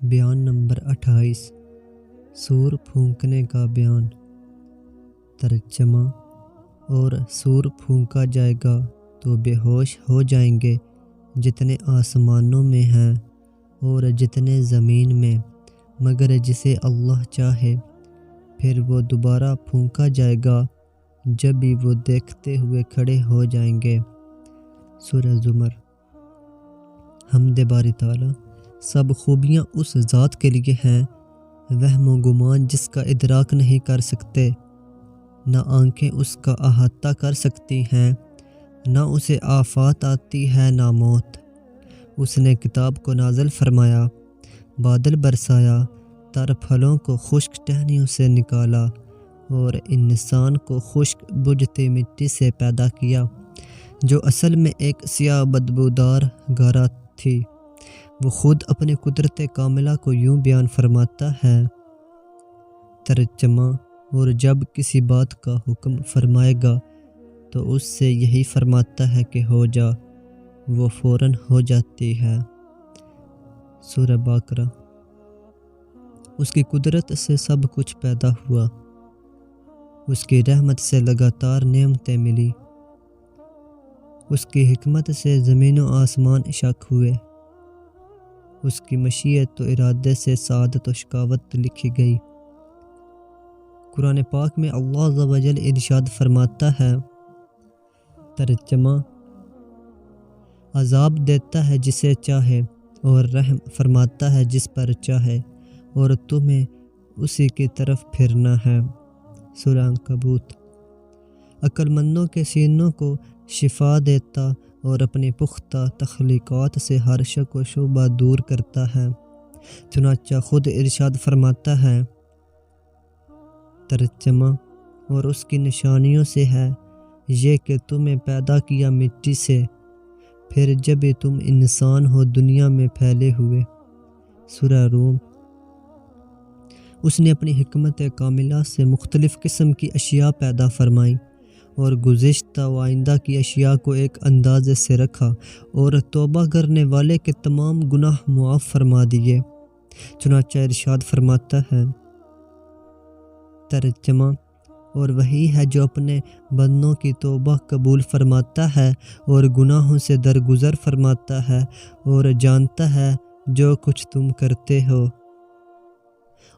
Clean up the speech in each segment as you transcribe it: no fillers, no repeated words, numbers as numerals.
بیان نمبر 28 سور پھونکنے کا بیان۔ ترجمہ: اور سور پھونکا جائے گا تو بے ہوش ہو جائیں گے جتنے آسمانوں میں ہیں اور جتنے زمین میں، مگر جسے اللہ چاہے، پھر وہ دوبارہ پھونکا جائے گا جب بھی وہ دیکھتے ہوئے کھڑے ہو جائیں گے۔ سورہ زمر۔ حمد باری تعالیٰ، سب خوبیاں اس ذات کے لیے ہیں، وہم و گمان جس کا ادراک نہیں کر سکتے، نہ آنکھیں اس کا احاطہ کر سکتی ہیں، نہ اسے آفات آتی ہے نہ موت۔ اس نے کتاب کو نازل فرمایا، بادل برسایا، تر پھلوں کو خشک ٹہنیوں سے نکالا اور انسان کو خشک بجھتی مٹی سے پیدا کیا جو اصل میں ایک سیاہ بدبودار گارہ تھی۔ وہ خود اپنی قدرت کاملہ کو یوں بیان فرماتا ہے۔ ترجمہ: اور جب کسی بات کا حکم فرمائے گا تو اس سے یہی فرماتا ہے کہ ہو جا، وہ فوراً ہو جاتی ہے۔ سورہ بقرہ۔ اس کی قدرت سے سب کچھ پیدا ہوا، اس کی رحمت سے لگاتار نعمتیں ملی، اس کی حکمت سے زمین و آسمان شک ہوئے، اس کی مشیت و ارادے سے سعادت و شقاوت لکھی گئی۔ قرآن پاک میں اللہ عز و جل ارشاد فرماتا ہے۔ ترجمہ: عذاب دیتا ہے جسے چاہے اور رحم فرماتا ہے جس پر چاہے، اور تمہیں اسی کی طرف پھرنا ہے۔ سورہ عنکبوت۔ عقل مندوں کے سینوں کو شفا دیتا اور اپنی پختہ تخلیقات سے ہر شک و شبہ دور کرتا ہے۔ چنانچہ خود ارشاد فرماتا ہے۔ ترجمہ: اور اس کی نشانیوں سے ہے یہ کہ تمہیں پیدا کیا مٹی سے، پھر جب تم انسان ہو دنیا میں پھیلے ہوئے۔ سورہ روم۔ اس نے اپنی حکمت کاملہ سے مختلف قسم کی اشیاء پیدا فرمائیں اور گزشتہ و آئندہ کی اشیاء کو ایک اندازے سے رکھا اور توبہ کرنے والے کے تمام گناہ معاف فرما دیے۔ چنانچہ ارشاد فرماتا ہے۔ ترجمہ: اور وہی ہے جو اپنے بندوں کی توبہ قبول فرماتا ہے اور گناہوں سے درگزر فرماتا ہے اور جانتا ہے جو کچھ تم کرتے ہو۔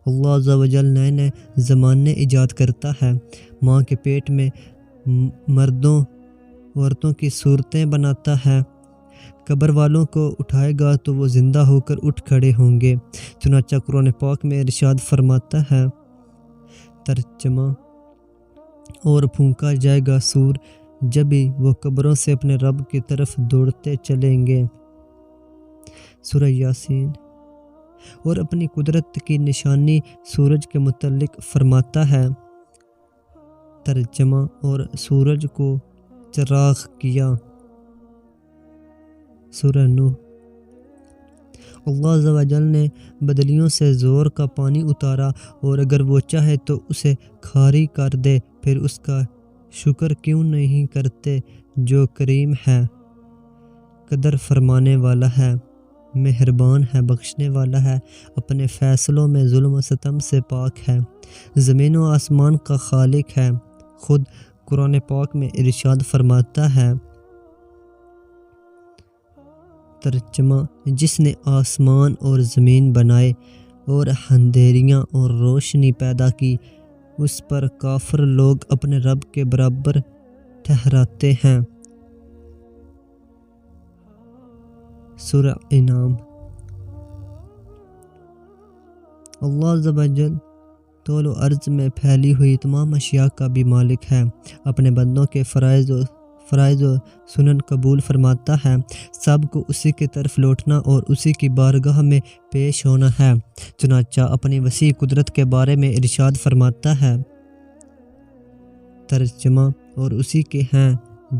اللہ عز و جل نئے نئے زمانے ایجاد کرتا ہے، ماں کے پیٹ میں مردوں عورتوں کی صورتیں بناتا ہے۔ قبر والوں کو اٹھائے گا تو وہ زندہ ہو کر اٹھ کھڑے ہوں گے۔ چنانچہ قرآن پاک میں ارشاد فرماتا ہے۔ ترجمہ: اور پھونکا جائے گا سور جب بھی وہ قبروں سے اپنے رب کی طرف دوڑتے چلیں گے۔ سورہ یاسین۔ اور اپنی قدرت کی نشانی سورج کے متعلق فرماتا ہے۔ ترجمہ: اور سورج کو چراغ کیا۔ سورہ نوح۔ اللہ عز و جل نے بدلیوں سے زور کا پانی اتارا اور اگر وہ چاہے تو اسے کھاری کر دے، پھر اس کا شکر کیوں نہیں کرتے جو کریم ہے، قدر فرمانے والا ہے، مہربان ہے، بخشنے والا ہے، اپنے فیصلوں میں ظلم و ستم سے پاک ہے، زمین و آسمان کا خالق ہے۔ خود قرآن پاک میں ارشاد فرماتا ہے۔ ترجمہ: جس نے آسمان اور زمین بنائے اور اندھیریاں اور روشنی پیدا کی، اس پر کافر لوگ اپنے رب کے برابر ٹھہراتے ہیں۔ سورہ انعام۔ اللہ عز و جل طول و عرض میں پھیلی ہوئی تمام اشیاء کا بھی مالک ہے، اپنے بندوں کے فرائض و سنن قبول فرماتا ہے، سب کو اسی کی طرف لوٹنا اور اسی کی بارگاہ میں پیش ہونا ہے۔ چنانچہ اپنی وسیع قدرت کے بارے میں ارشاد فرماتا ہے۔ ترجمہ: اور اسی کے ہیں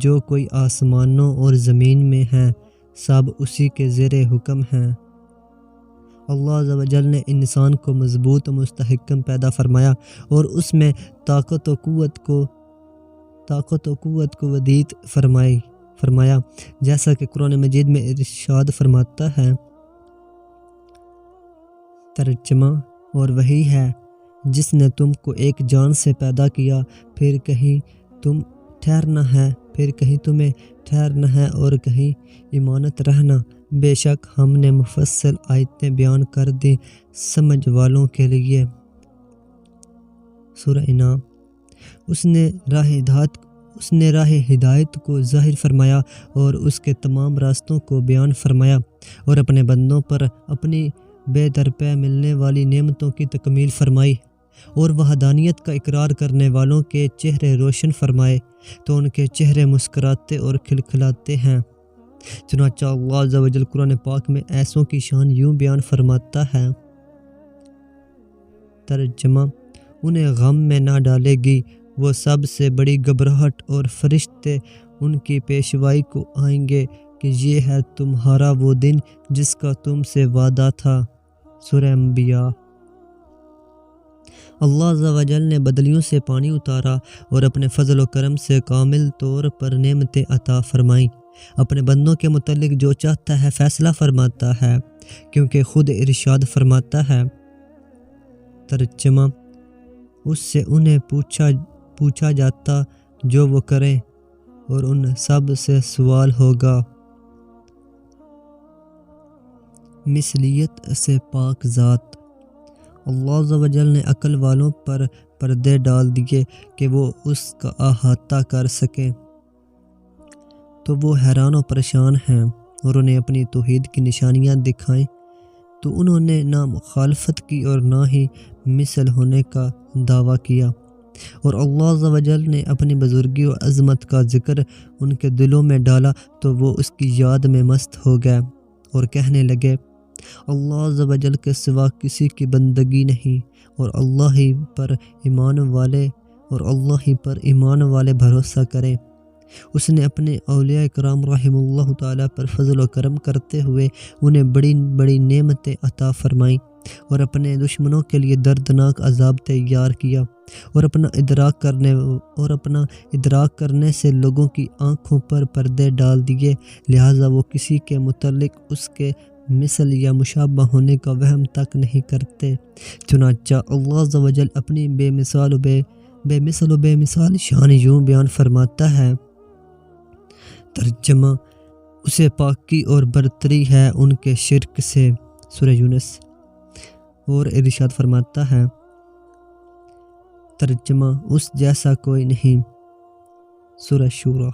جو کوئی آسمانوں اور زمین میں ہیں، سب اسی کے زیر حکم ہیں۔ اللہ عز و جل نے انسان کو مضبوط و مستحکم پیدا فرمایا اور اس میں طاقت و قوت کو ودیت فرمایا، جیسا کہ قرآن مجید میں ارشاد فرماتا ہے۔ ترجمہ: اور وہی ہے جس نے تم کو ایک جان سے پیدا کیا، پھر کہیں تم ٹھہرنا ہے، پھر کہیں تمہیں ٹھہرنا ہے اور کہیں امانت رہنا۔ بے شک ہم نے مفصل آیتیں بیان کر دیں سمجھ والوں کے لیے۔ سورہ انعام۔ اس نے راہ ہدایت کو ظاہر فرمایا اور اس کے تمام راستوں کو بیان فرمایا، اور اپنے بندوں پر اپنی بے درپے ملنے والی نعمتوں کی تکمیل فرمائی، اور وحدانیت کا اقرار کرنے والوں کے چہرے روشن فرمائے تو ان کے چہرے مسکراتے اور کھلکھلاتے ہیں۔ چنانچہ اللہ عز و جل قرآن پاک میں ایسوں کی شان یوں بیان فرماتا ہے۔ ترجمہ: انہیں غم میں نہ ڈالے گی وہ سب سے بڑی گھبراہٹ، اور فرشتے ان کی پیشوائی کو آئیں گے کہ یہ ہے تمہارا وہ دن جس کا تم سے وعدہ تھا۔ سورہ انبیاء۔ اللہ عز و جل نے بدلیوں سے پانی اتارا اور اپنے فضل و کرم سے کامل طور پر نعمتیں عطا فرمائیں۔ اپنے بندوں کے متعلق جو چاہتا ہے فیصلہ فرماتا ہے، کیونکہ خود ارشاد فرماتا ہے۔ ترجمہ: اس سے انہیں پوچھا جاتا جو وہ کریں، اور ان سب سے سوال ہوگا۔ مثلیت سے پاک ذات۔ اللہ عز و جل نے عقل والوں پر پردے ڈال دیے کہ وہ اس کا احاطہ کر سکیں، تو وہ حیران و پریشان ہیں، اور انہیں اپنی توحید کی نشانیاں دکھائیں تو انہوں نے نہ مخالفت کی اور نہ ہی مثل ہونے کا دعویٰ کیا۔ اور اللہ عز و جل نے اپنی بزرگی و عظمت کا ذکر ان کے دلوں میں ڈالا تو وہ اس کی یاد میں مست ہو گئے اور کہنے لگے، اللہ عز و جل کے سوا کسی کی بندگی نہیں، اور اللہ ہی پر ایمان والے بھروسہ کریں۔ اس نے اپنے اولیاء کرام رحم اللہ تعالیٰ پر فضل و کرم کرتے ہوئے انہیں بڑی بڑی نعمتیں عطا فرمائیں، اور اپنے دشمنوں کے لیے دردناک عذاب تیار کیا، اور اپنا ادراک کرنے سے لوگوں کی آنکھوں پر پردے ڈال دیے، لہٰذا وہ کسی کے متعلق اس کے مثل یا مشابہ ہونے کا وہم تک نہیں کرتے۔ چنانچہ اللہ عز و جل اپنی بے مثل و بے مثال شان یوں بیان فرماتا ہے۔ ترجمہ: اسے پاکی اور برتری ہے ان کے شرک سے۔ سورہ یونس۔ اور ارشاد فرماتا ہے۔ ترجمہ: اس جیسا کوئی نہیں۔ سورہ شورى۔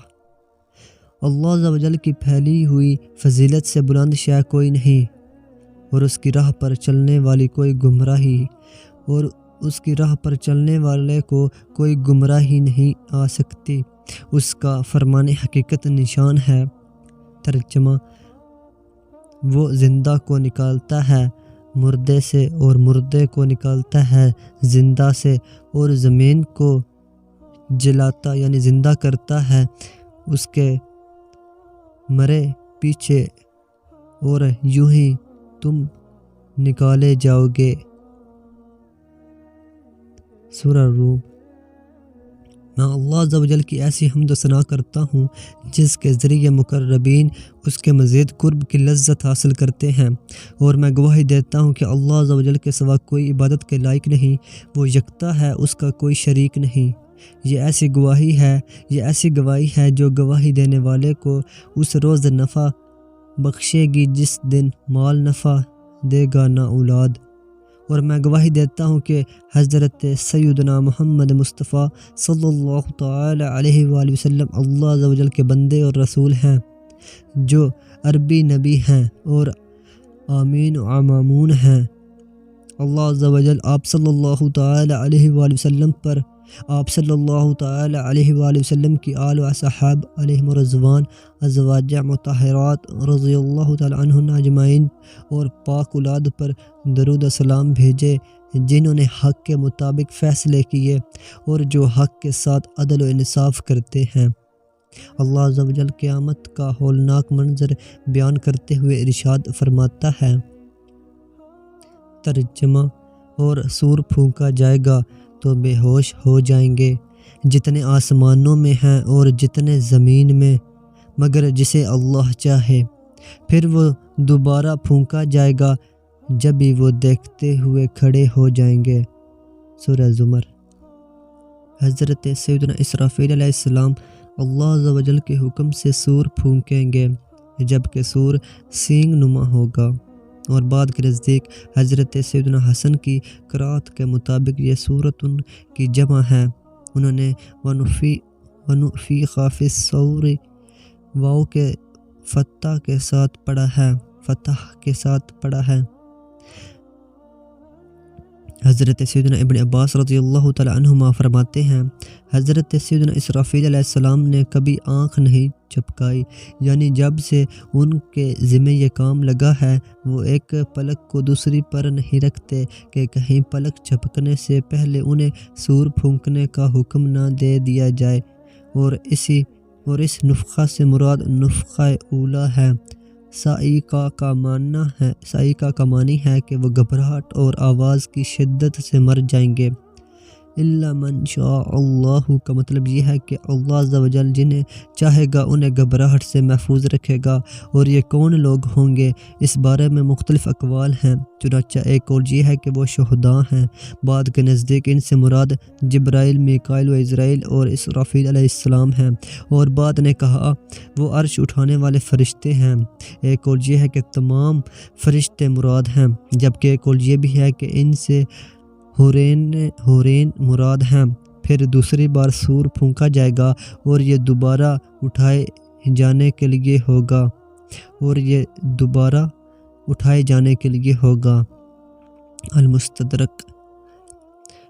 اللہ عز و جل کی پھیلی ہوئی فضیلت سے بلند شے کوئی نہیں، اور اس کی راہ پر چلنے والی کو کوئی گمراہی نہیں آ سکتی۔ اس کا فرمان حقیقت نشان ہے۔ ترجمہ: وہ زندہ کو نکالتا ہے مردے سے، اور مردے کو نکالتا ہے زندہ سے، اور زمین کو جلاتا یعنی زندہ کرتا ہے اس کے مرے پیچھے، اور یوں ہی تم نکالے جاؤ گے۔ سورہ روم۔ میں اللہ عز و جل کی ایسی حمد و ثنا کرتا ہوں جس کے ذریعے مقربین اس کے مزید قرب کی لذت حاصل کرتے ہیں، اور میں گواہی دیتا ہوں کہ اللہ عز و جل کے سوا کوئی عبادت کے لائق نہیں، وہ یکتا ہے، اس کا کوئی شریک نہیں۔ یہ ایسی گواہی ہے جو گواہی دینے والے کو اس روز نفع بخشے گی جس دن مال نفع دے گا نہ اولاد۔ اور میں گواہی دیتا ہوں کہ حضرت سیدنا محمد مصطفیٰ صلی اللہ تعالی علیہ وآلہ وسلم اللہ عز و جل کے بندے اور رسول ہیں، جو عربی نبی ہیں اور آمین و مامون ہیں۔ اللہ عز و جل آپ صلی اللہ تعالی علیہ وآلہ وسلم پر، آپ صلی اللہ تعالی علیہ وآلہ وسلم کی آل و اصحاب علیہم رضوان، ازواج مطہرات رضی اللہ تعالی عنہن اجمعین، اور پاک اولاد پر درود و سلام بھیجے جنہوں نے حق کے مطابق فیصلے کیے اور جو حق کے ساتھ عدل و انصاف کرتے ہیں۔ اللہ عز و جل قیامت کا ہولناک منظر بیان کرتے ہوئے ارشاد فرماتا ہے۔ ترجمہ: اور سور پھونکا جائے گا تو بے ہوش ہو جائیں گے جتنے آسمانوں میں ہیں اور جتنے زمین میں، مگر جسے اللہ چاہے۔ پھر وہ دوبارہ پھونکا جائے گا جب بھی وہ دیکھتے ہوئے کھڑے ہو جائیں گے۔ سورہ زمر۔ حضرت سیدنا اسرافیل علیہ السلام اللہ عز و جل کے حکم سے سور پھونکیں گے، جبکہ سور سینگ نما ہوگا، اور بعد کے نزدیک حضرت سیدنا حسن کی قرات کے مطابق یہ سورتن کی جمع ہے۔ انہوں نے ونفخ فی الصور واو کے فتح کے ساتھ پڑھا ہے۔ حضرت سیدنا ابن عباس رضی اللہ تعالی عنہما فرماتے ہیں، حضرت سیدنا اسرافیل علیہ السلام نے کبھی آنکھ نہیں جھپکائی، یعنی جب سے ان کے ذمہ یہ کام لگا ہے وہ ایک پلک کو دوسری پر نہیں رکھتے کہ کہیں پلک جھپکنے سے پہلے انہیں سور پھونکنے کا حکم نہ دے دیا جائے، اور اس نفخہ سے مراد نفخہ اولا ہے۔ صائقہ کا معنی ہے کہ وہ گھبراہٹ اور آواز کی شدت سے مر جائیں گے۔ الا من شاء اللہ کا مطلب یہ ہے کہ اللہ عز و جل جنہیں چاہے گا انہیں گھبراہٹ سے محفوظ رکھے گا، اور یہ کون لوگ ہوں گے اس بارے میں مختلف اقوال ہیں، چنانچہ ایک قول یہ ہے کہ وہ شہداء ہیں، بعد کے نزدیک ان سے مراد جبرائیل، میکائیل و عزرائیل اور اسرافیل علیہ السلام ہیں، اور بعد نے کہا وہ عرش اٹھانے والے فرشتے ہیں۔ ایک قول یہ ہے کہ تمام فرشتے مراد ہیں، جبکہ ایک قول یہ بھی ہے کہ ان سے حورین مراد ہیں۔ پھر دوسری بار سور پھونکا جائے گا اور یہ دوبارہ اٹھائے جانے کے لیے ہوگا۔ المستدرک۔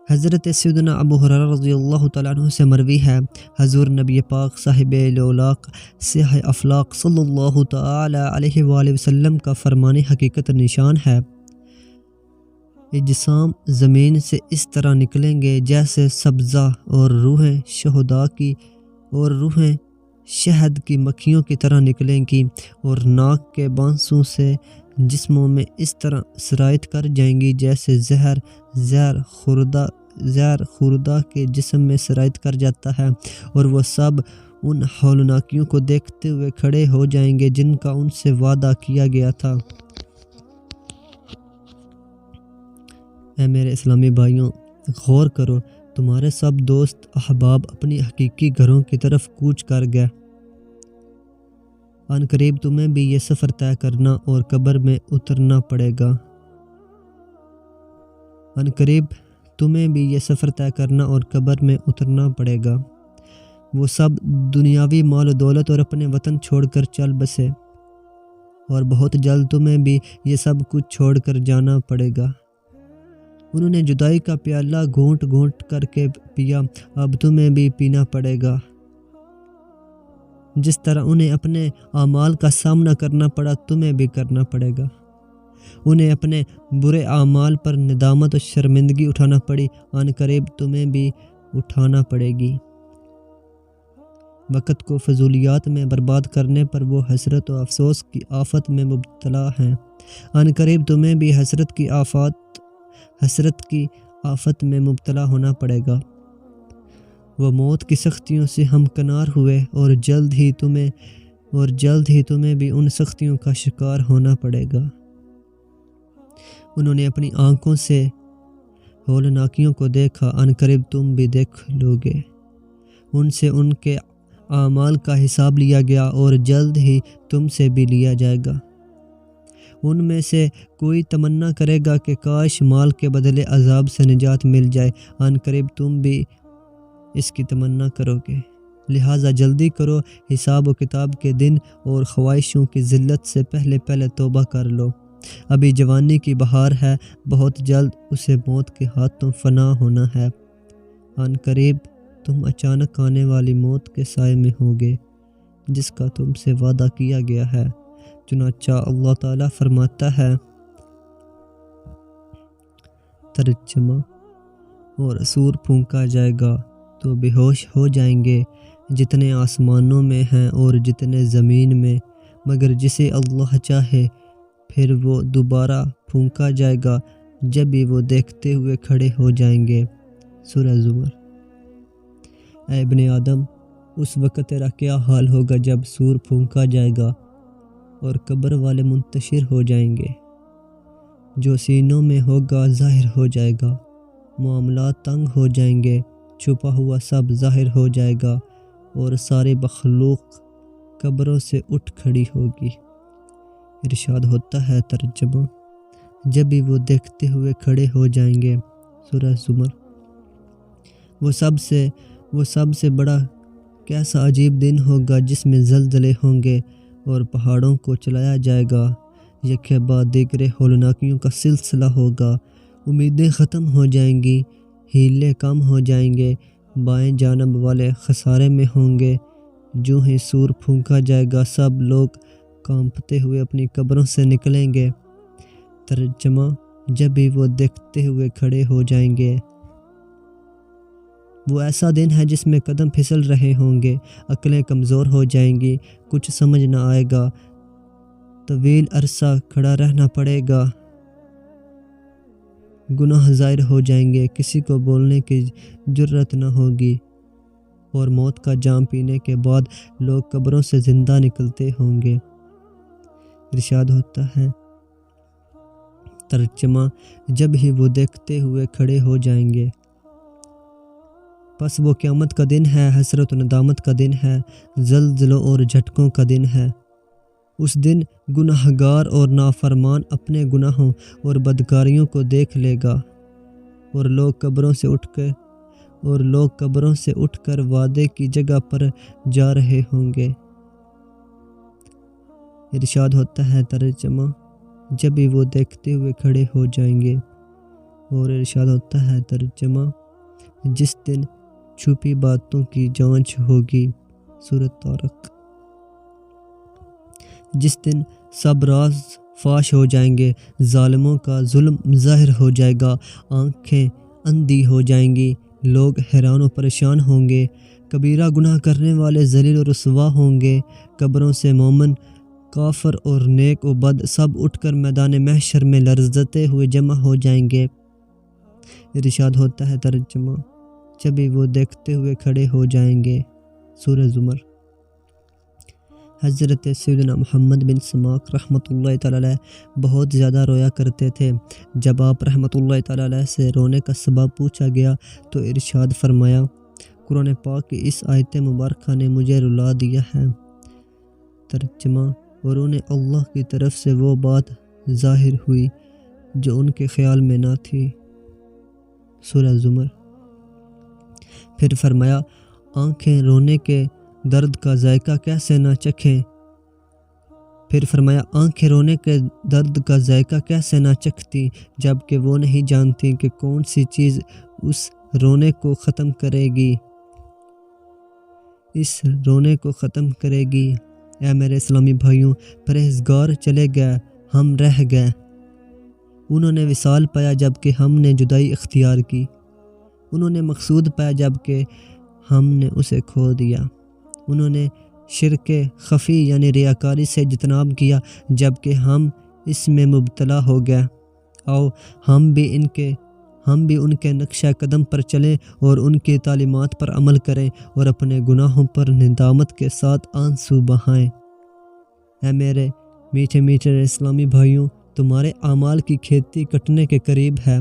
حضرت سیدنا ابو ہریرہ رضی اللہ تعالیٰ عنہ سے مروی ہے، حضور نبی پاک صاحب لولاق سیاہ افلاق صلی اللہ تعالی علیہ وآلہ وسلم کا فرمان حقیقت نشان ہے، اجسام زمین سے اس طرح نکلیں گے جیسے سبزہ، اور روحیں شہد کی مکھیوں کی طرح نکلیں گی، اور ناک کے بانسوں سے جسموں میں اس طرح سرایت کر جائیں گی جیسے زہر خوردہ کے جسم میں سرایت کر جاتا ہے، اور وہ سب ان ہولناکیوں کو دیکھتے ہوئے کھڑے ہو جائیں گے جن کا ان سے وعدہ کیا گیا تھا۔ اے میرے اسلامی بھائیوں، غور کرو، تمہارے سب دوست احباب اپنی حقیقی گھروں کی طرف کوچ کر گئے۔ ان قریب تمہیں بھی یہ سفر طے کرنا اور قبر میں اترنا پڑے گا۔ وہ سب دنیاوی مال و دولت اور اپنے وطن چھوڑ کر چل بسے، اور بہت جلد تمہیں بھی یہ سب کچھ چھوڑ کر جانا پڑے گا۔ انہوں نے جدائی کا پیالہ گھونٹ گھونٹ کر کے پیا، اب تمہیں بھی پینا پڑے گا۔ جس طرح انہیں اپنے اعمال کا سامنا کرنا پڑا تمہیں بھی کرنا پڑے گا۔ انہیں اپنے برے اعمال پر ندامت اور شرمندگی اٹھانا پڑی، ان قریب تمہیں بھی اٹھانا پڑے گی۔ وقت کو فضولیات میں برباد کرنے پر وہ حسرت و افسوس کی آفت میں مبتلا ہیں، ان قریب تمہیں بھی حسرت کی آفت میں مبتلا ہونا پڑے گا۔ وہ موت کی سختیوں سے ہمکنار ہوئے، اور جلد ہی تمہیں بھی ان سختیوں کا شکار ہونا پڑے گا۔ انہوں نے اپنی آنکھوں سے ہولناکیوں کو دیکھا، ان قریب تم بھی دیکھ لو گے۔ ان سے ان کے اعمال کا حساب لیا گیا، اور جلد ہی تم سے بھی لیا جائے گا۔ ان میں سے کوئی تمنا کرے گا کہ کاش مال کے بدلے عذاب سے نجات مل جائے، ان قریب تم بھی اس کی تمنا کرو گے۔ لہٰذا جلدی کرو، حساب و کتاب کے دن اور خواہشوں کی ذلت سے پہلے توبہ کر لو۔ ابھی جوانی کی بہار ہے، بہت جلد اسے موت کے ہاتھوں فنا ہونا ہے۔ ان قریب تم اچانک آنے والی موت کے سائے میں ہوگے، جس کا تم سے وعدہ کیا گیا ہے۔ چنانچہ اللہ تعالیٰ فرماتا ہے، ترجمہ، اور سور پھونکا جائے گا تو بے ہوش ہو جائیں گے جتنے آسمانوں میں ہیں اور جتنے زمین میں، مگر جسے اللہ چاہے، پھر وہ دوبارہ پھونکا جائے گا جب بھی وہ دیکھتے ہوئے کھڑے ہو جائیں گے۔ سورہ زمر۔ اے ابن آدم، اس وقت تیرا کیا حال ہوگا جب سور پھونکا جائے گا اور قبر والے منتشر ہو جائیں گے۔ جو سینوں میں ہوگا ظاہر ہو جائے گا، معاملات تنگ ہو جائیں گے، چھپا ہوا سب ظاہر ہو جائے گا، اور ساری مخلوق قبروں سے اٹھ کھڑی ہوگی۔ ارشاد ہوتا ہے ترجمہ، جب بھی وہ دیکھتے ہوئے کھڑے ہو جائیں گے، سورہ زمر، وہ سب سے بڑا کیسا عجیب دن ہوگا جس میں زلزلے ہوں گے اور پہاڑوں کو چلایا جائے گا، یکے بعد دیگرے ہولناکیوں کا سلسلہ ہوگا، امیدیں ختم ہو جائیں گی، ہیلے کم ہو جائیں گے، بائیں جانب والے خسارے میں ہوں گے۔ جو ہی سور پھونکا جائے گا سب لوگ کانپتے ہوئے اپنی قبروں سے نکلیں گے۔ ترجمہ، جب بھی وہ دیکھتے ہوئے کھڑے ہو جائیں گے، وہ ایسا دن ہے جس میں قدم پھسل رہے ہوں گے، عقلیں کمزور ہو جائیں گی، کچھ سمجھ نہ آئے گا، طویل عرصہ کھڑا رہنا پڑے گا، گناہ ظاہر ہو جائیں گے، کسی کو بولنے کی جرت نہ ہوگی، اور موت کا جام پینے کے بعد لوگ قبروں سے زندہ نکلتے ہوں گے۔ ارشاد ہوتا ہے ترجمہ، جب ہی وہ دیکھتے ہوئے کھڑے ہو جائیں گے، پس وہ قیامت کا دن ہے، حسرت و ندامت کا دن ہے، زلزلوں اور جھٹکوں کا دن ہے۔ اس دن گناہگار اور نافرمان اپنے گناہوں اور بدکاریوں کو دیکھ لے گا، اور لوگ قبروں سے اٹھ کر وعدے کی جگہ پر جا رہے ہوں گے۔ ارشاد ہوتا ہے ترجمہ، جب بھی وہ دیکھتے ہوئے کھڑے ہو جائیں گے، اور ارشاد ہوتا ہے ترجمہ، جس دن چھپی باتوں کی جانچ ہوگی، سورۃ طارق، جس دن سب راز فاش ہو جائیں گے، ظالموں کا ظلم ظاہر ہو جائے گا، آنکھیں اندھی ہو جائیں گی، لوگ حیران و پریشان ہوں گے، کبیرہ گناہ کرنے والے ذلیل و رسوا ہوں گے، قبروں سے مومن، کافر اور نیک و بد سب اٹھ کر میدان محشر میں لرزتے ہوئے جمع ہو جائیں گے۔ ارشاد ہوتا ہے ترجمہ، جب بھی وہ دیکھتے ہوئے کھڑے ہو جائیں گے، سورہ زمر۔ حضرت سیدنا محمد بن سماک رحمۃ اللہ تعالیٰ علیہ بہت زیادہ رویا کرتے تھے۔ جب آپ رحمۃ اللہ تعالیٰ علیہ سے رونے کا سبب پوچھا گیا تو ارشاد فرمایا، قرآن پاک کی اس آیت مبارکہ نے مجھے رلا دیا ہے۔ ترجمہ، اور انہیں اللہ کی طرف سے وہ بات ظاہر ہوئی جو ان کے خیال میں نہ تھی، سورہ زمر۔ پھر فرمایا، آنکھیں رونے کے درد کا ذائقہ کیسے نہ چکھیں؟ جب کہ وہ نہیں جانتی کہ کون سی چیز اس رونے کو ختم کرے گی۔ اے میرے اسلامی بھائیوں، پرہیزگار چلے گئے، ہم رہ گئے۔ انہوں نے وصال پایا جب کہ ہم نے جدائی اختیار کی، انہوں نے مقصود پایا جب کہ ہم نے اسے کھو دیا، انہوں نے شرک خفی یعنی ریاکاری سے اجتناب کیا جب کہ ہم اس میں مبتلا ہو گئے۔ آؤ ہم بھی ان کے نقشہ قدم پر چلیں اور ان کی تعلیمات پر عمل کریں اور اپنے گناہوں پر ندامت کے ساتھ آنسو بہائیں۔ اے میرے میٹھے میٹھے اسلامی بھائیوں، تمہارے اعمال کی کھیتی کٹنے کے قریب ہے،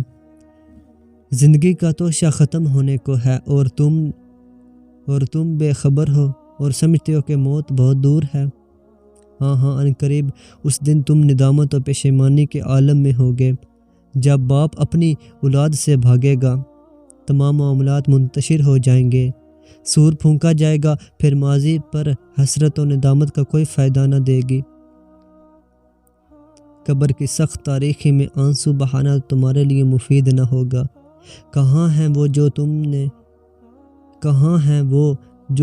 زندگی کا توشہ ختم ہونے کو ہے، اور تم بے خبر ہو اور سمجھتے ہو کہ موت بہت دور ہے۔ ہاں ان قریب اس دن تم ندامت و پشیمانی کے عالم میں ہوگے، جب باپ اپنی اولاد سے بھاگے گا، تمام معاملات منتشر ہو جائیں گے، سور پھونکا جائے گا، پھر ماضی پر حسرت و ندامت کا کوئی فائدہ نہ دے گی۔ قبر کی سخت تاریکی میں آنسو بہانا تمہارے لیے مفید نہ ہوگا۔ کہاں ہیں وہ جو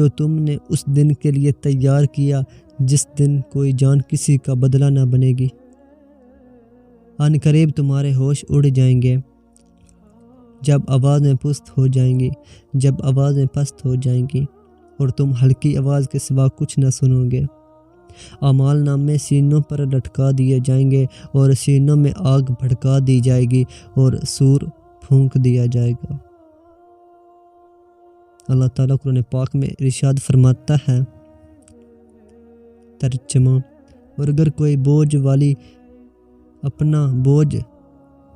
تم نے اس دن کے لیے تیار کیا جس دن کوئی جان کسی کا بدلہ نہ بنے گی؟ ان قریب تمہارے ہوش اڑ جائیں گے، جب آوازیں پست ہو جائیں گی اور تم ہلکی آواز کے سوا کچھ نہ سنو گے۔ اعمال نامے سینوں پر لٹکا دیے جائیں گے اور سینوں میں آگ بھڑکا دی جائے گی اور سور پھونک دیا جائے گا۔ اللہ تعالیٰ قرآن پاک میں ارشاد فرماتا ہے، ترجمہ، اور اگر کوئی بوجھ والی اپنا بوجھ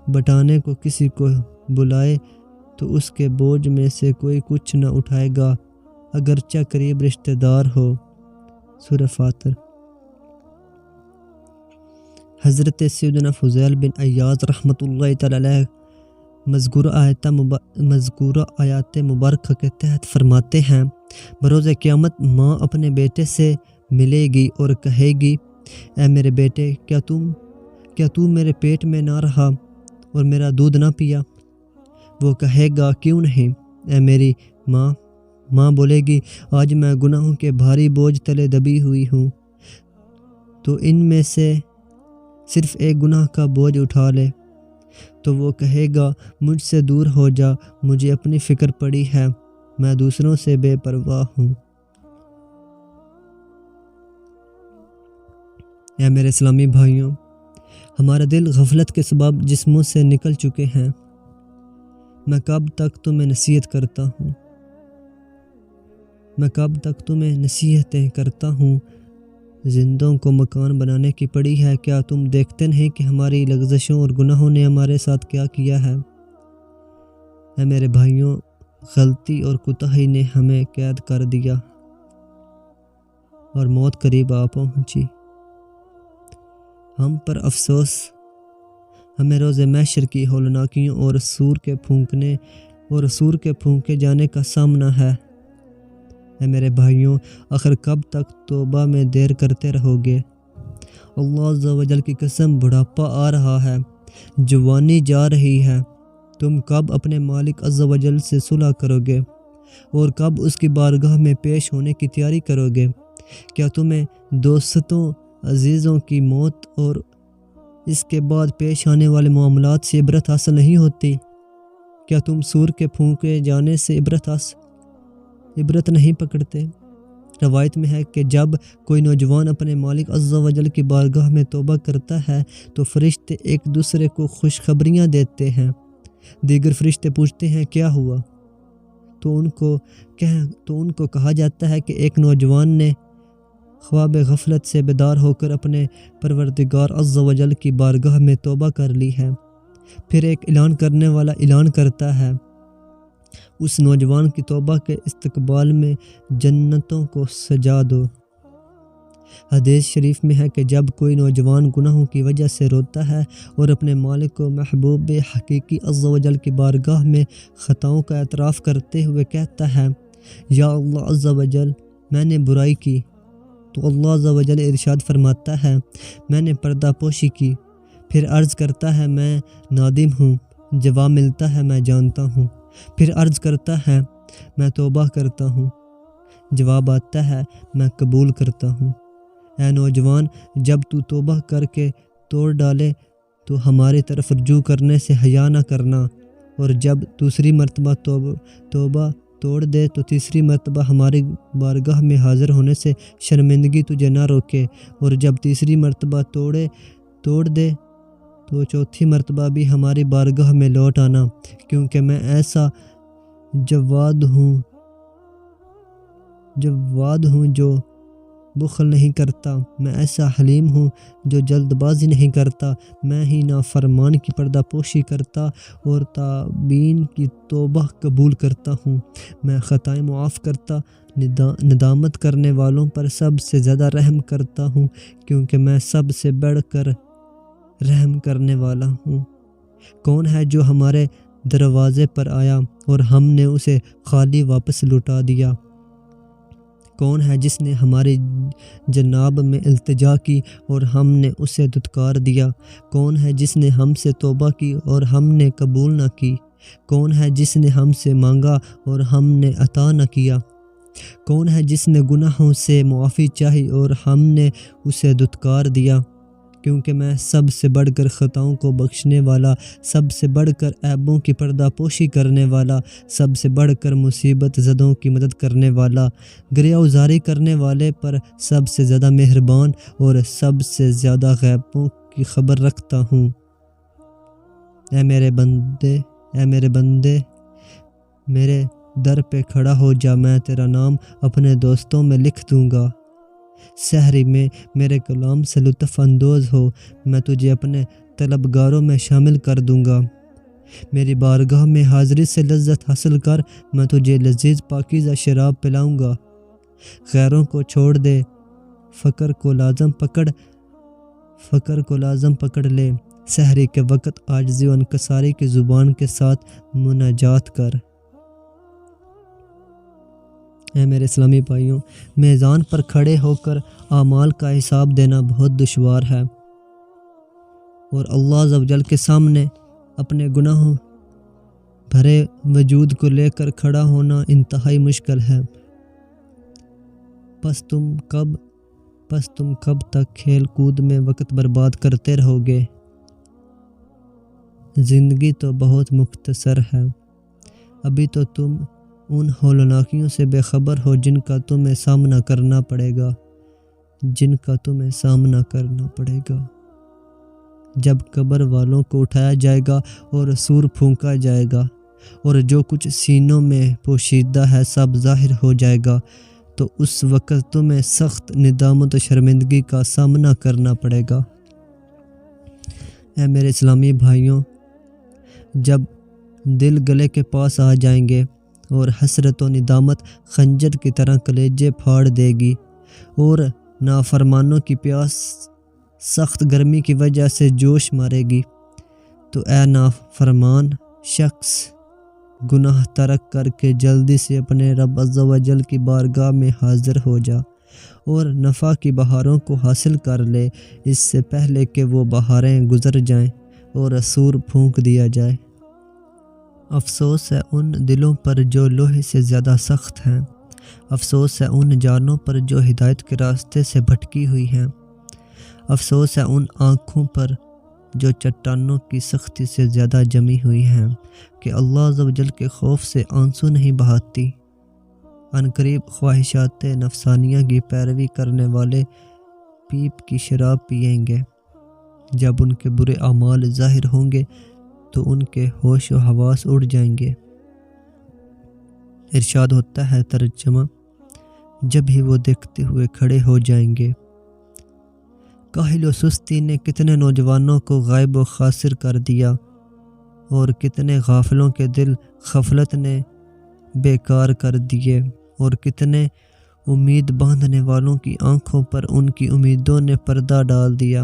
بٹانے کو کسی کو بلائے تو اس کے بوجھ میں سے کوئی کچھ نہ اٹھائے گا اگرچہ قریب رشتہ دار ہو۔ سورہ فاطر۔ حضرت سیدنا فضیل بن عیاض رحمۃ اللہ تعالی علیہ مذکورہ آیات مبارکہ کے تحت فرماتے ہیں، بروز قیامت ماں اپنے بیٹے سے ملے گی اور کہے گی، اے میرے بیٹے، کیا تو میرے پیٹ میں نہ رہا اور میرا دودھ نہ پیا؟ وہ کہے گا، کیوں نہیں اے میری ماں۔ ماں بولے گی، آج میں گناہوں کے بھاری بوجھ تلے دبی ہوئی ہوں، تو ان میں سے صرف ایک گناہ کا بوجھ اٹھا لے۔ تو وہ کہے گا، مجھ سے دور ہو جا، مجھے اپنی فکر پڑی ہے، میں دوسروں سے بے پرواہ ہوں۔ اے میرے اسلامی بھائیوں، ہمارا دل غفلت کے سبب جسموں سے نکل چکے ہیں۔ میں کب تک تمہیں نصیحت کرتا ہوں، میں کب تک تمہیں نصیحتیں کرتا ہوں؟ زندوں کو مکان بنانے کی پڑی ہے، کیا تم دیکھتے نہیں کہ ہماری لغزشوں اور گناہوں نے ہمارے ساتھ کیا کیا ہے؟ اے میرے بھائیوں، غلطی اور کوتاہی نے ہمیں قید کر دیا اور موت قریب آ پہنچی۔ ہم پر افسوس، ہمیں روز محشر کی ہولناکیوں اور سور کے پھونکے جانے کا سامنا ہے۔ اے میرے بھائیوں، آخر کب تک توبہ میں دیر کرتے رہو گے؟ اللہ عز و جل کی قسم، بڑھاپا آ رہا ہے، جوانی جا رہی ہے، تم کب اپنے مالک عز و جل سے صلح کرو گے اور کب اس کی بارگاہ میں پیش ہونے کی تیاری کرو گے؟ کیا تمہیں دوستوں، عزیزوں کی موت اور اس کے بعد پیش آنے والے معاملات سے عبرت حاصل نہیں ہوتی؟ کیا تم سور کے پھونکے جانے سے عبرت نہیں پکڑتے؟ روایت میں ہے کہ جب کوئی نوجوان اپنے مالک عز و جل کی بارگاہ میں توبہ کرتا ہے تو فرشتے ایک دوسرے کو خوشخبریاں دیتے ہیں۔ دیگر فرشتے پوچھتے ہیں، کیا ہوا؟ تو ان کو کہا جاتا ہے کہ ایک نوجوان نے خواب غفلت سے بیدار ہو کر اپنے پروردگار عز و جل کی بارگاہ میں توبہ کر لی ہے۔ پھر ایک اعلان کرنے والا اعلان کرتا ہے، اس نوجوان کی توبہ کے استقبال میں جنتوں کو سجا دو۔ حدیث شریف میں ہے کہ جب کوئی نوجوان گناہوں کی وجہ سے روتا ہے اور اپنے مالک و محبوب حقیقی عز و جل کی بارگاہ میں خطاؤں کا اعتراف کرتے ہوئے کہتا ہے، یا اللہ عز و جل، میں نے برائی کی، تو اللہ عز و جل ارشاد فرماتا ہے، میں نے پردہ پوشی کی۔ پھر عرض کرتا ہے، میں نادم ہوں۔ جواب ملتا ہے، میں جانتا ہوں۔ پھر عرض کرتا ہے، میں توبہ کرتا ہوں۔ جواب آتا ہے، میں قبول کرتا ہوں۔ اے نوجوان، جب تو توبہ کر کے توڑ ڈالے تو ہماری طرف رجوع کرنے سے حیا نہ کرنا، اور جب دوسری مرتبہ توبہ توڑ دے تو تیسری مرتبہ ہماری بارگاہ میں حاضر ہونے سے شرمندگی تجھے نہ روکے، اور جب تیسری مرتبہ توڑ دے تو چوتھی مرتبہ بھی ہماری بارگاہ میں لوٹ آنا، کیونکہ میں ایسا جواد ہوں جو بخل نہیں کرتا، میں ایسا حلیم ہوں جو جلد بازی نہیں کرتا، میں ہی نافرمان کی پردہ پوشی کرتا اور تائبین کی توبہ قبول کرتا ہوں، میں خطائیں معاف کرتا، ندامت کرنے والوں پر سب سے زیادہ رحم کرتا ہوں، کیونکہ میں سب سے بڑھ کر رحم کرنے والا ہوں۔ کون ہے جو ہمارے دروازے پر آیا اور ہم نے اسے خالی واپس لوٹا دیا؟ کون ہے جس نے ہماری جناب میں التجا کی اور ہم نے اسے دھتکار دیا؟ کون ہے جس نے ہم سے توبہ کی اور ہم نے قبول نہ کی؟ کون ہے جس نے ہم سے مانگا اور ہم نے عطا نہ کیا؟ کون ہے جس نے گناہوں سے معافی چاہی اور ہم نے اسے دھتکار دیا؟ کیونکہ میں سب سے بڑھ کر خطاؤں کو بخشنے والا، سب سے بڑھ کر عیبوں کی پردہ پوشی کرنے والا، سب سے بڑھ کر مصیبت زدوں کی مدد کرنے والا، گریہ وزاری کرنے والے پر سب سے زیادہ مہربان اور سب سے زیادہ غیبوں کی خبر رکھتا ہوں۔ اے میرے بندے، میرے در پہ کھڑا ہو جا، میں تیرا نام اپنے دوستوں میں لکھ دوں گا۔ سحری میں میرے کلام سے لطف اندوز ہو، میں تجھے اپنے طلبگاروں میں شامل کر دوں گا۔ میری بارگاہ میں حاضری سے لذت حاصل کر، میں تجھے لذیذ پاکیزہ شراب پلاؤں گا۔ غیروں کو چھوڑ دے، فقر کو لازم پکڑ لے، سحری کے وقت عاجزی و انکساری کی زبان کے ساتھ مناجات کر۔ اے میرے اسلامی بھائیوں، میزان پر کھڑے ہو کر اعمال کا حساب دینا بہت دشوار ہے، اور اللہ عز و جل کے سامنے اپنے گناہوں بھرے وجود کو لے کر کھڑا ہونا انتہائی مشکل ہے۔ پس تم کب تک کھیل کود میں وقت برباد کرتے رہو گے؟ زندگی تو بہت مختصر ہے۔ ابھی تو تم ان ہولناکیوں سے بے خبر ہو جن کا تمہیں سامنا کرنا پڑے گا جب قبر والوں کو اٹھایا جائے گا اور سور پھونکا جائے گا، اور جو کچھ سینوں میں پوشیدہ ہے سب ظاہر ہو جائے گا، تو اس وقت تمہیں سخت ندامت و شرمندگی کا سامنا کرنا پڑے گا۔ اے میرے اسلامی بھائیوں، جب دل گلے کے پاس آ جائیں گے اور حسرت و ندامت خنجر کی طرح کلیجے پھاڑ دے گی، اور نافرمانوں کی پیاس سخت گرمی کی وجہ سے جوش مارے گی، تو اے نافرمان شخص، گناہ ترک کر کے جلدی سے اپنے رب عز و جل کی بارگاہ میں حاضر ہو جا اور نفع کی بہاروں کو حاصل کر لے، اس سے پہلے کہ وہ بہاریں گزر جائیں اور سور پھونک دیا جائے۔ افسوس ہے ان دلوں پر جو لوہے سے زیادہ سخت ہیں، افسوس ہے ان جانوں پر جو ہدایت کے راستے سے بھٹکی ہوئی ہیں، افسوس ہے ان آنکھوں پر جو چٹانوں کی سختی سے زیادہ جمی ہوئی ہیں کہ اللہ عز و جل کے خوف سے آنسو نہیں بہاتی۔ عنقریب خواہشات نفسانیہ کی پیروی کرنے والے پیپ کی شراب پئیں گے۔ جب ان کے برے اعمال ظاہر ہوں گے تو ان کے ہوش و حواس اڑ جائیں گے۔ ارشاد ہوتا ہے ترجمہ، جب ہی وہ دیکھتے ہوئے کھڑے ہو جائیں گے۔ کاہل و سستی نے کتنے نوجوانوں کو غائب و خاسر کر دیا، اور کتنے غافلوں کے دل غفلت نے بیکار کر دیے، اور کتنے امید باندھنے والوں کی آنکھوں پر ان کی امیدوں نے پردہ ڈال دیا،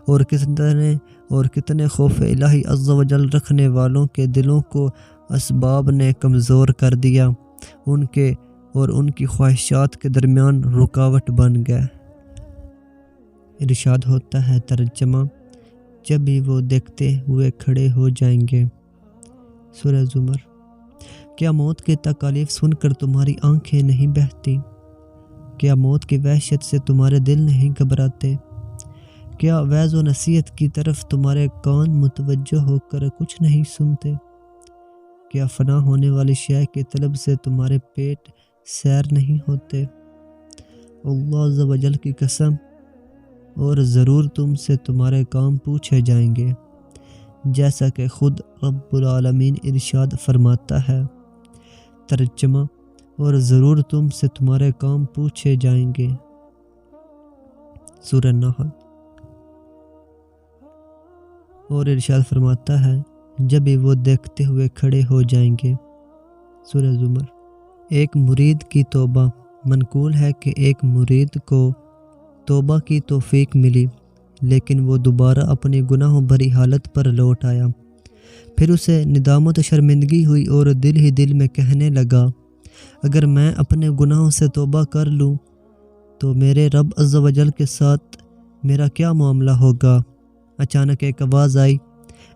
اور کتنے خوف الہی عز و جل رکھنے والوں کے دلوں کو اسباب نے کمزور کر دیا، ان کی خواہشات کے درمیان رکاوٹ بن گئے۔ ارشاد ہوتا ہے ترجمہ، جب بھی وہ دیکھتے ہوئے کھڑے ہو جائیں گے۔ سورہ زمر۔ کیا موت کی تکالیف سن کر تمہاری آنکھیں نہیں بہتی؟ کیا موت کی وحشت سے تمہارے دل نہیں گھبراتے؟ کیا وعظ و نصیحت کی طرف تمہارے کان متوجہ ہو کر کچھ نہیں سنتے؟ کیا فنا ہونے والی شے کی طلب سے تمہارے پیٹ سیر نہیں ہوتے؟ اللہ عز و جل کی قسم، اور ضرور تم سے تمہارے کام پوچھے جائیں گے، جیسا کہ خود رب العالمین ارشاد فرماتا ہے۔ ترجمہ، اور ضرور تم سے تمہارے کام پوچھے جائیں گے۔ سورہ نحل۔ اور ارشاد فرماتا ہے، جب بھی وہ دیکھتے ہوئے کھڑے ہو جائیں گے۔ سورہ زمر۔ ایک مرید کی توبہ۔ منقول ہے کہ ایک مرید کو توبہ کی توفیق ملی، لیکن وہ دوبارہ اپنی گناہوں بھری حالت پر لوٹ آیا۔ پھر اسے ندامت و شرمندگی ہوئی اور دل ہی دل میں کہنے لگا، اگر میں اپنے گناہوں سے توبہ کر لوں تو میرے رب عز و جل کے ساتھ میرا کیا معاملہ ہوگا؟ اچانک ایک آواز آئی،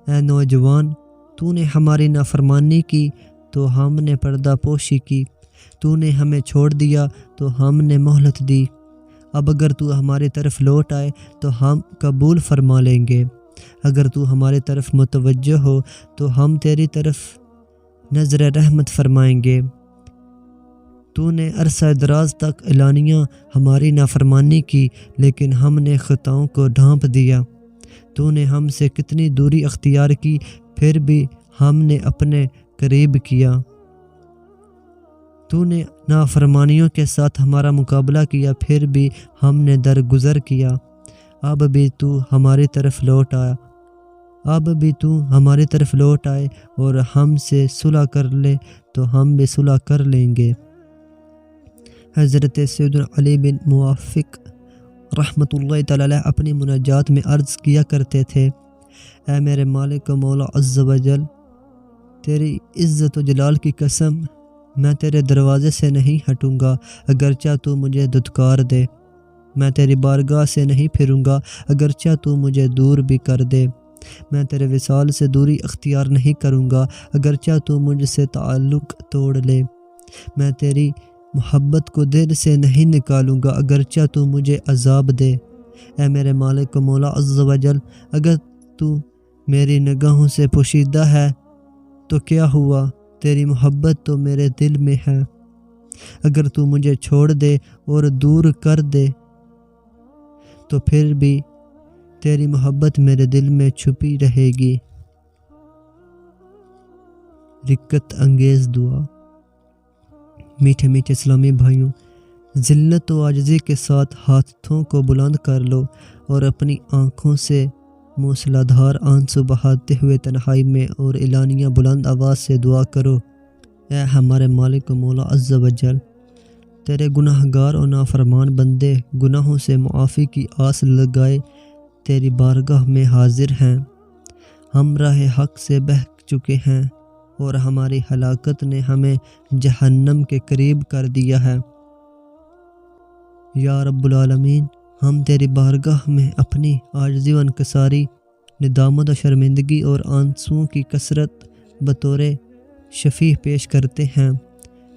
اے نوجوان، تو نے ہماری نافرمانی کی تو ہم نے پردہ پوشی کی، تو نے ہمیں چھوڑ دیا تو ہم نے مہلت دی، اب اگر تو ہماری طرف لوٹ آئے تو ہم قبول فرما لیں گے، اگر تو ہماری طرف متوجہ ہو تو ہم تیری طرف نظر رحمت فرمائیں گے۔ تو نے عرصہ دراز تک اعلانیہ ہماری نافرمانی کی، لیکن ہم نے خطاؤں کو ڈھانپ دیا، تو نے ہم سے کتنی دوری اختیار کی، پھر بھی ہم نے اپنے قریب کیا، تو نے نافرمانیوں کے ساتھ ہمارا مقابلہ کیا، پھر بھی ہم نے درگزر کیا، اب بھی تو ہماری طرف لوٹ آیا اب بھی تو ہماری طرف لوٹ آئے اور ہم سے صلح کر لے تو ہم بھی صلح کر لیں گے۔ حضرت سیدنا علی بن موافق رحمۃ اللہ تعالی علیہ اپنی مناجات میں عرض کیا کرتے تھے، اے میرے مالک و مولا عز و جل، تیری عزت و جلال کی قسم، میں تیرے دروازے سے نہیں ہٹوں گا اگرچہ تو مجھے دھتکار دے، میں تیری بارگاہ سے نہیں پھروں گا اگرچہ تو مجھے دور بھی کر دے، میں تیرے وصال سے دوری اختیار نہیں کروں گا اگرچہ تو مجھ سے تعلق توڑ لے، میں تیری محبت کو دل سے نہیں نکالوں گا اگرچہ تو مجھے عذاب دے۔ اے میرے مالک و مولا عز و جل، اگر تو میری نگاہوں سے پوشیدہ ہے تو کیا ہوا، تیری محبت تو میرے دل میں ہے، اگر تو مجھے چھوڑ دے اور دور کر دے تو پھر بھی تیری محبت میرے دل میں چھپی رہے گی۔ رقت انگیز دعا۔ میٹھے میٹھے اسلامی بھائیوں، ذلت و عاجزی کے ساتھ ہاتھوں کو بلند کر لو اور اپنی آنکھوں سے موسلا دھار آنسو بہاتے ہوئے تنہائی میں اور اعلانیہ بلند آواز سے دعا کرو، اے ہمارے مالک و مولا عز و جل، تیرے گناہ گار و نافرمان بندے گناہوں سے معافی کی آس لگائے تیری بارگاہ میں حاضر ہیں، ہم راہ حق سے بہک چکے ہیں اور ہماری ہلاکت نے ہمیں جہنم کے قریب کر دیا ہے۔ یا رب العالمین، ہم تیری بارگاہ میں اپنی عاجزی و انکساری، ندامت و شرمندگی اور آنسوؤں کی کثرت بطور شفیع پیش کرتے ہیں۔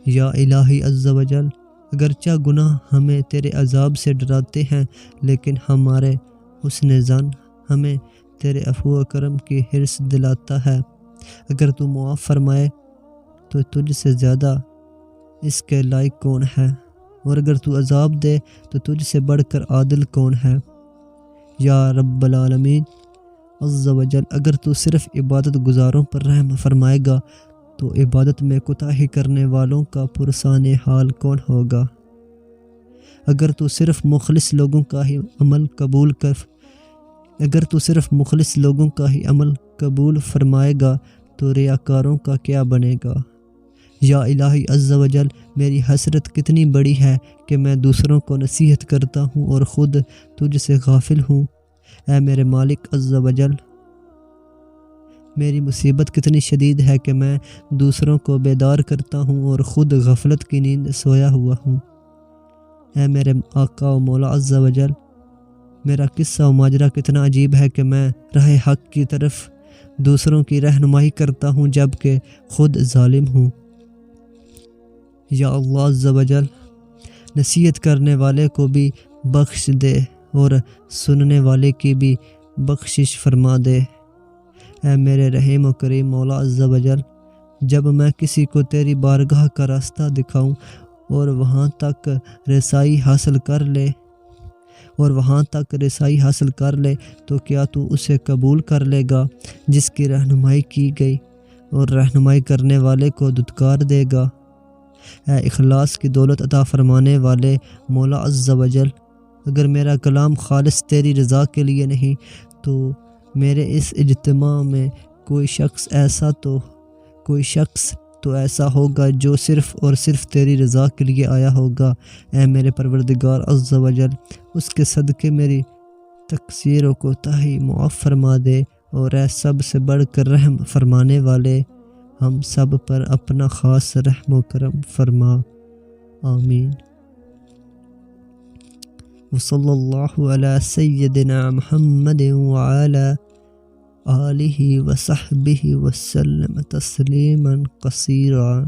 یا الہی عز و جل، اگرچہ گناہ ہمیں تیرے عذاب سے ڈراتے ہیں لیکن ہمارے حسن ظن ہمیں تیرے عفو و کرم کی حرص دلاتا ہے۔ اگر تو معاف فرمائے تو تجھ سے زیادہ اس کے لائق کون ہے، اور اگر تو عذاب دے تو تجھ سے بڑھ کر عادل کون ہے۔ یا رب العالمین عز و جل، اگر تو صرف عبادت گزاروں پر رحم فرمائے گا تو عبادت میں کوتاہی کرنے والوں کا پرسان حال کون ہوگا۔ اگر تو صرف مخلص لوگوں کا ہی عمل قبول فرمائے گا تو ریاکاروں کا کیا بنے گا۔ یا الہی عز و جل، میری حسرت کتنی بڑی ہے کہ میں دوسروں کو نصیحت کرتا ہوں اور خود تجھ سے غافل ہوں۔ اے میرے مالک عز و جل، میری مصیبت کتنی شدید ہے کہ میں دوسروں کو بیدار کرتا ہوں اور خود غفلت کی نیند سویا ہوا ہوں۔ اے میرے آقا و مولا عز و جل، میرا قصہ و ماجرا کتنا عجیب ہے کہ میں راہ حق کی طرف دوسروں کی رہنمائی کرتا ہوں جبکہ خود ظالم ہوں۔ یا اللہ عز و جل، نصیحت کرنے والے کو بھی بخش دے اور سننے والے کی بھی بخشش فرما دے۔ اے میرے رحیم و کریم مولا عز و جل، جب میں کسی کو تیری بارگاہ کا راستہ دکھاؤں اور وہاں تک رسائی حاصل کر لے تو کیا تو اسے قبول کر لے گا جس کی رہنمائی کی گئی اور رہنمائی کرنے والے کو دھتکار دے گا۔ اے اخلاص کی دولت عطا فرمانے والے مولا عز و جل، اگر میرا کلام خالص تیری رضا کے لیے نہیں تو میرے اس اجتماع میں کوئی شخص تو ایسا ہوگا جو صرف اور صرف تیری رضا کے لیے آیا ہوگا۔ اے میرے پروردگار عز و جل، اس کے صدقے میری تقصیر و کوتاہی معاف فرما دے، اور اے سب سے بڑھ کر رحم فرمانے والے، ہم سب پر اپنا خاص رحم و کرم فرما، آمین۔ وصلی اللہ علی سیدنا محمد وعلی آلہ وصحبہ وسلم تسلیما کثیرا۔